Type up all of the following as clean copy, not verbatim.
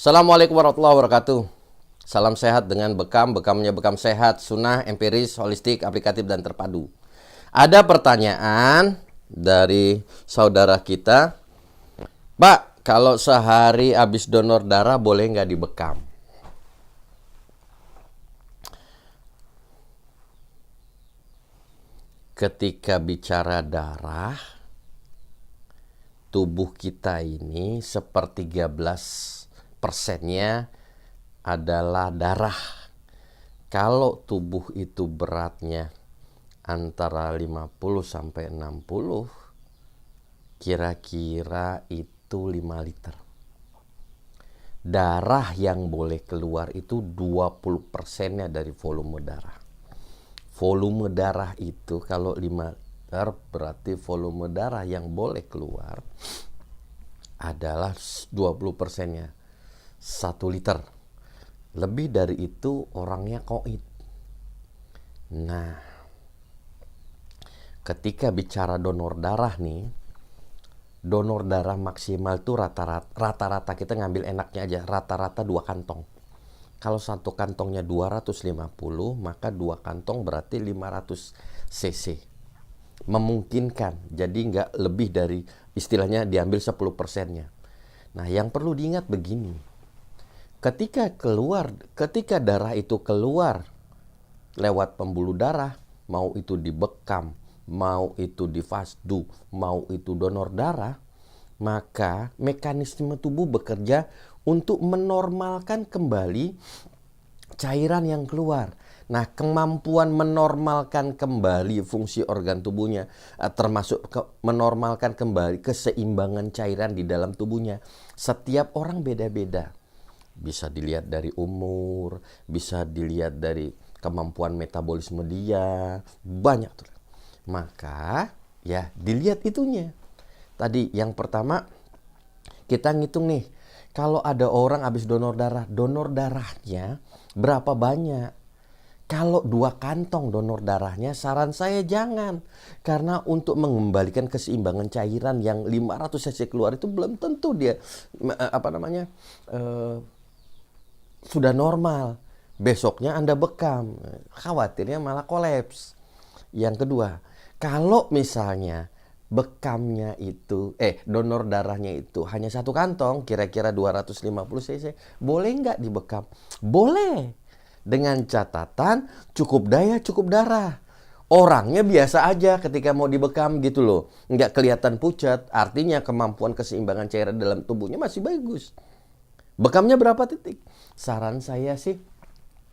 Assalamualaikum warahmatullahi wabarakatuh. Salam sehat dengan bekam, bekamnya bekam sehat, sunnah, empiris, holistik, aplikatif, dan terpadu. Ada pertanyaan dari saudara kita, Pak, kalau sehari habis donor darah boleh nggak dibekam? Ketika bicara darah, tubuh kita ini sepertiga belas persennya adalah darah. Kalau tubuh itu beratnya antara 50 sampai 60, kira-kira itu 5 liter. Darah yang boleh keluar itu 20%-nya dari volume darah. Volume darah itu kalau 5 liter berarti volume darah yang boleh keluar adalah 20%-nya 1 liter. Lebih dari itu orangnya koid. Nah, ketika bicara donor darah nih, donor darah maksimal itu rata-rata kita ngambil enaknya aja, rata-rata 2 kantong. Kalau satu kantongnya 250, maka 2 kantong berarti 500 cc. Memungkinkan, jadi nggak lebih dari istilahnya diambil 10%-nya. Nah, yang perlu diingat begini. Ketika darah itu keluar lewat pembuluh darah, mau itu dibekam, mau itu divasdu, mau itu donor darah, maka mekanisme tubuh bekerja untuk menormalkan kembali cairan yang keluar. Nah, kemampuan menormalkan kembali fungsi organ tubuhnya, termasuk menormalkan kembali keseimbangan cairan di dalam tubuhnya, setiap orang beda-beda. Bisa dilihat dari umur, bisa dilihat dari kemampuan metabolisme dia, banyak tuh. Maka ya dilihat itunya. Tadi yang pertama kita ngitung nih, kalau ada orang habis donor darahnya berapa banyak? Kalau 2 kantong donor darahnya, saran saya jangan. Karena untuk mengembalikan keseimbangan cairan yang 500 cc keluar itu belum tentu dia sudah normal. Besoknya Anda bekam, khawatirnya malah kolaps. Yang kedua, kalau misalnya bekamnya itu, donor darahnya itu hanya 1 kantong, kira-kira 250 cc, boleh nggak dibekam? Boleh. Dengan catatan cukup daya, cukup darah. Orangnya biasa aja ketika mau dibekam gitu loh. Nggak kelihatan pucat, artinya kemampuan keseimbangan cairan dalam tubuhnya masih bagus. Bekamnya berapa titik? Saran saya sih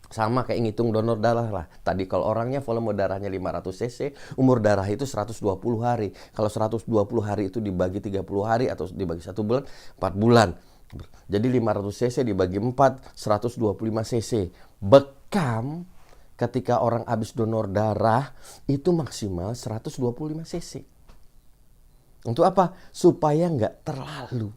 sama kayak ngitung donor darah lah. Tadi kalau orangnya volume darahnya 500 cc, umur darah itu 120 hari. Kalau 120 hari itu dibagi 30 hari atau dibagi 1 bulan, 4 bulan. Jadi 500 cc dibagi 4, 125 cc. Bekam ketika orang habis donor darah itu maksimal 125 cc. Untuk apa? Supaya nggak terlalu.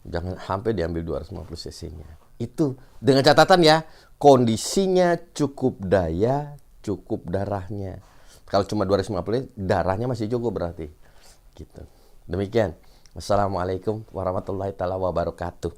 Jangan sampai diambil 250 cc-nya. Itu dengan catatan ya, kondisinya cukup daya, cukup darahnya. Kalau cuma 250, darahnya masih cukup berarti. Gitu. Demikian. Wassalamualaikum warahmatullahi wabarakatuh.